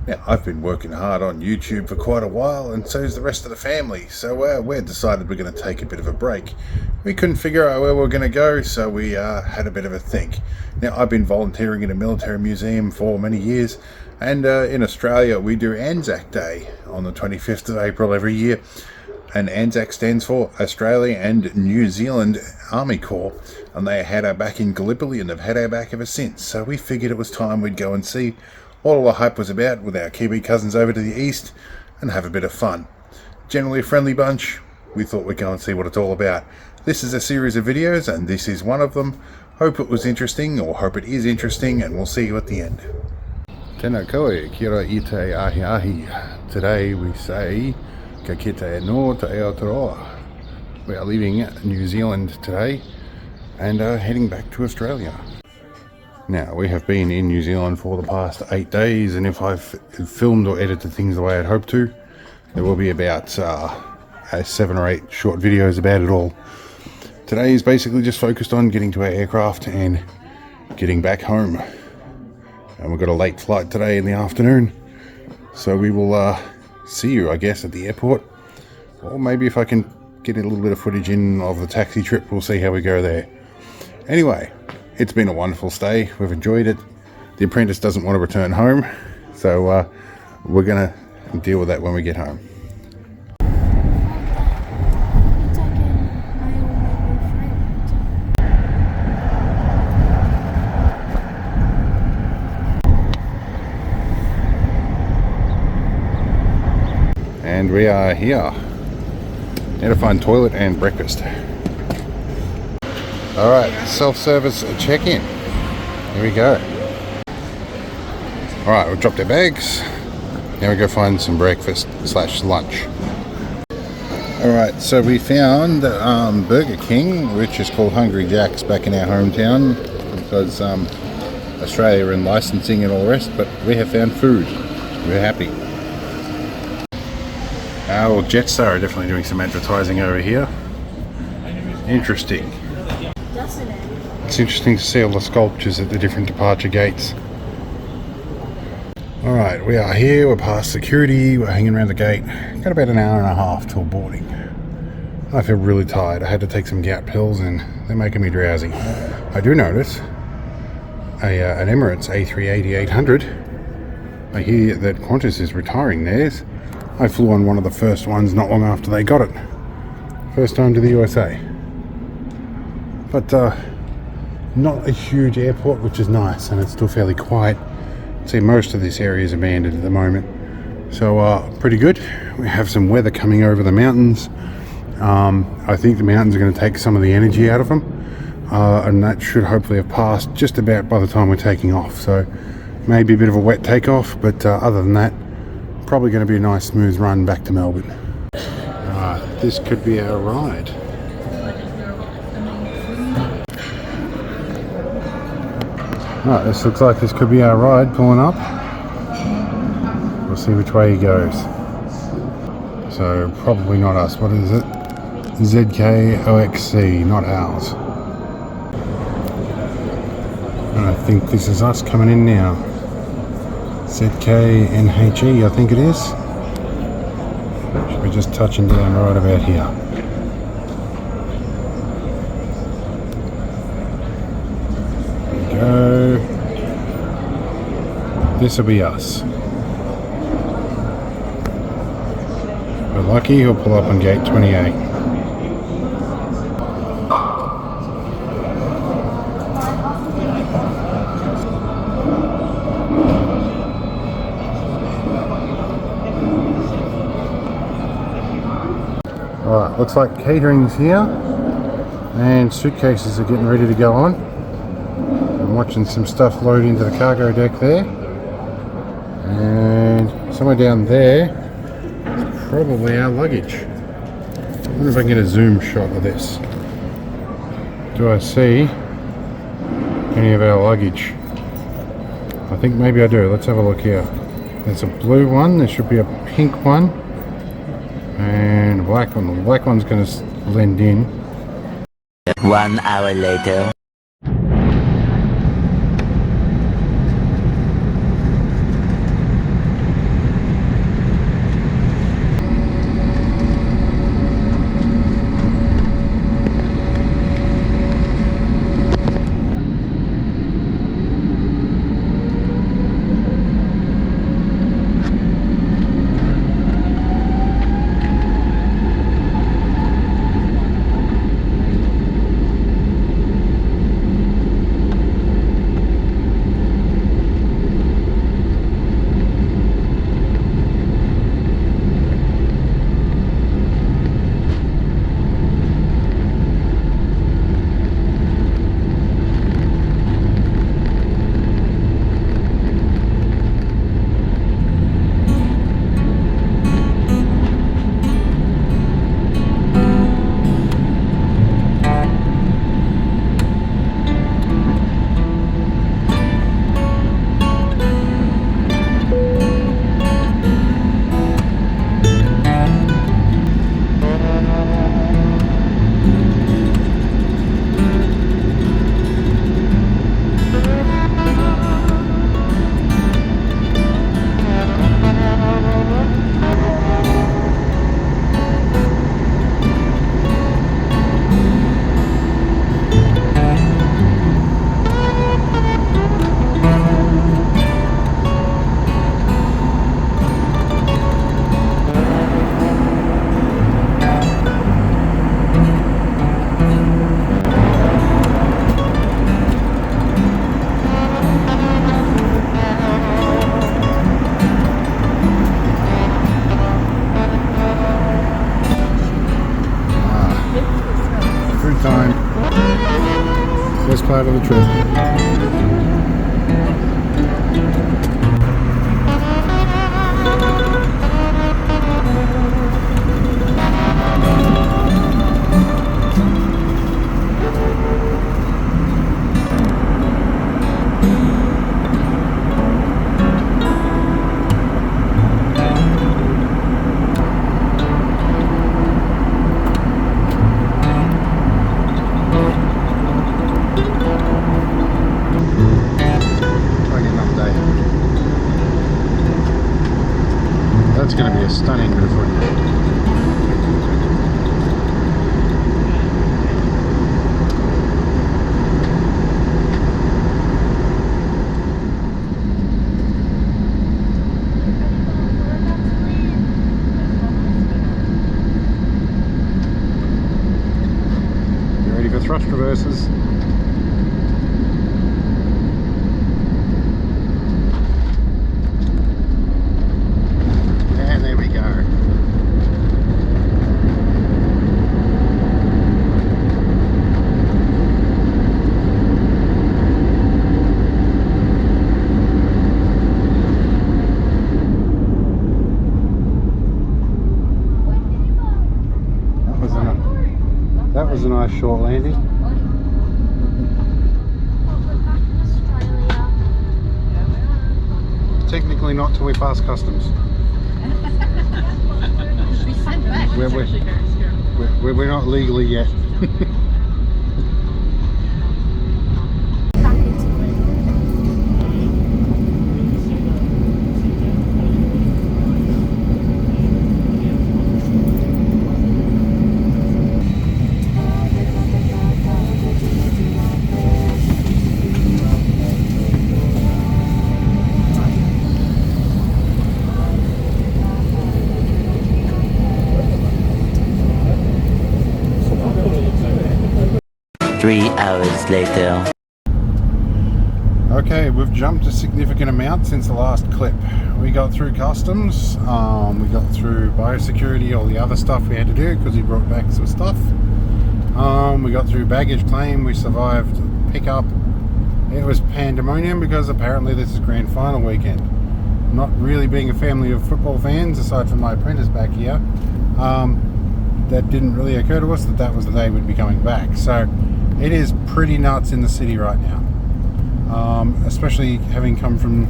Now, I've been working hard on YouTube for quite a while, and so's the rest of the family, so we decided we're going to take a bit of a break. We couldn't figure out where we were going to go, so we had a bit of a think. Now, I've been volunteering in a military museum for many years, and in Australia we do Anzac Day on the 25th of April every year. And ANZAC stands for Australia and New Zealand Army Corps, and they had our back in Gallipoli and they've had our back ever since. So we figured it was time we'd go and see what all the hype was about with our Kiwi cousins over to the east and have a bit of fun. Generally a friendly bunch, we thought we'd go and see what it's all about. This is a series of videos and this is one of them. Hope it was interesting, or hope it is interesting, and we'll see you at the end. Tēnā koe, kia ite ahi ahi. Today we say Ka kite no te Aotearoa. We are leaving New Zealand today and heading back to Australia. Now, we have been in New Zealand for the past 8 days, and if I've filmed or edited things the way I'd hoped to, there will be about 7 or 8 short videos about it all. Today is basically just focused on getting to our aircraft and getting back home. And we've got a late flight today in the afternoon, so we will see you, I guess, at the airport, or maybe if I can get a little bit of footage in of the taxi trip, we'll see how we go there. Anyway, it's been a wonderful stay. We've enjoyed it. The apprentice doesn't want to return home, so we're gonna deal with that when we get home. And we are here. Now to find toilet and breakfast. Alright, self-service check-in. Here we go. Alright, we've dropped our bags. Now we go find some breakfast / lunch. Alright, so we found Burger King, which is called Hungry Jack's back in our hometown, because Australia are in licensing and all the rest, but we have found food. We're happy. Well, Jetstar are definitely doing some advertising over here. Interesting. It's interesting to see all the sculptures at the different departure gates. Alright, we are here, we're past security, we're hanging around the gate. Got about an hour and a half till boarding. I feel really tired. I had to take some gout pills and they're making me drowsy. I do notice an Emirates A380-800. I hear that Qantas is retiring theirs. I flew on one of the first ones not long after they got it. First time to the USA. But not a huge airport, which is nice, and it's still fairly quiet. See, most of this area is abandoned at the moment. So pretty good. We have some weather coming over the mountains. I think the mountains are going to take some of the energy out of them. And that should hopefully have passed just about by the time we're taking off. So maybe a bit of a wet takeoff, but other than that, probably going to be a nice smooth run back to Melbourne. This could be our ride. This looks like this could be our ride pulling up. We'll see which way he goes. So probably not us. What is it? ZKOXC, not ours. And I think this is us coming in now. ZKNHE, I think it is. Should be just touching down right about here. There we go. This will be us. We're lucky, he'll pull up on gate 28. Alright, looks like catering's here and suitcases are getting ready to go on. I'm watching some stuff load into the cargo deck there, and somewhere down there is probably our luggage. I wonder if I can get a zoom shot of this. Do I see any of our luggage? I think maybe I do. Let's have a look here. There's a blue one, there should be a pink one, and a black one. The black one's going to blend in. 1 hour later. of the trip. That's going to be a stunning bit of footage. You ready for thrust reverses? And there we go. That was a nice short landing. Technically not till we pass customs. We're not legally yet. Three hours later. Okay, we've jumped a significant amount since the last clip. We got through customs, we got through biosecurity, all the other stuff we had to do because he brought back some stuff. We got through baggage claim, we survived pickup. It was pandemonium because apparently this is grand final weekend. Not really being a family of football fans, aside from my apprentice back here, that didn't really occur to us that was the day we'd be coming back. So it is pretty nuts in the city right now. Especially having come from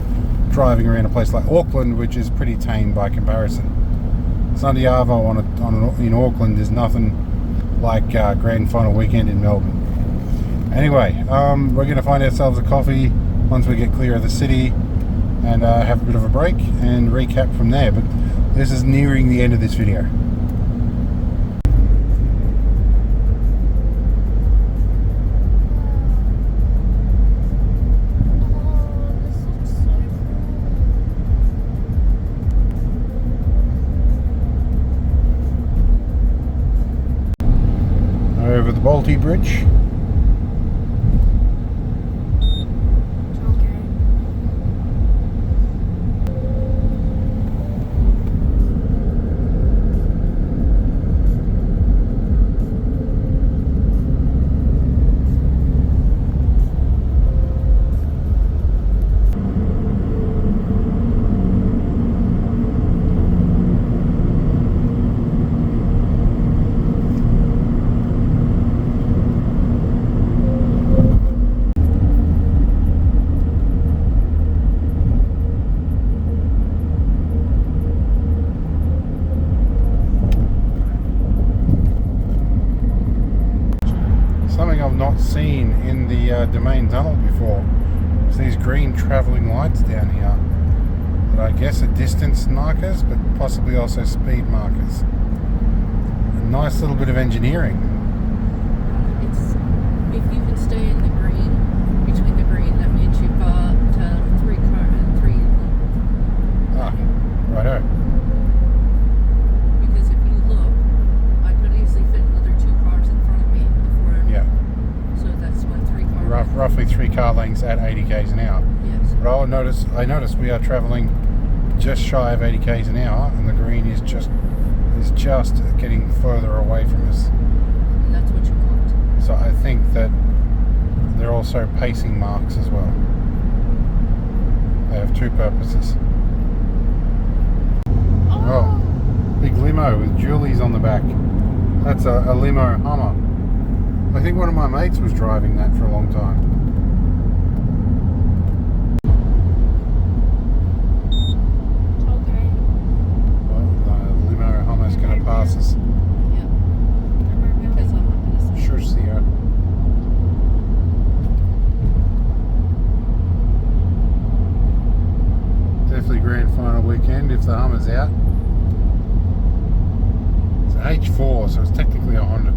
driving around a place like Auckland, which is pretty tame by comparison. Sunday Arvo in Auckland is nothing like grand final weekend in Melbourne. Anyway, we're going to find ourselves a coffee once we get clear of the city and have a bit of a break and recap from there. But this is nearing the end of this video. Over the Balti Bridge. Something I've not seen in the Domain Tunnel before. It's these green travelling lights down here that I guess are distance markers, but possibly also speed markers. A nice little bit of engineering. It's, if you can stay in the green, between the green, that means you've got three. Ah, righto. Because if you look, I could easily fit another 2 cars in front of me before. Yeah. So that's my 3 car. Roughly 3 car lengths at 80 k's an hour. Yes. But I noticed we are travelling just shy of 80 k's an hour, and the green is just getting further away from us. And that's what you want. So I think that they're also pacing marks as well. They have two purposes. Oh, big limo with Julie's on the back. That's a limo Hummer. I think one of my mates was driving that for a long time. Okay. Well, the limo Hummer's going to pass us. Yeah. Because I'm not going to Sure, see her. Definitely grand final weekend if the Hummer's out. It's an H4, so it's technically a Honda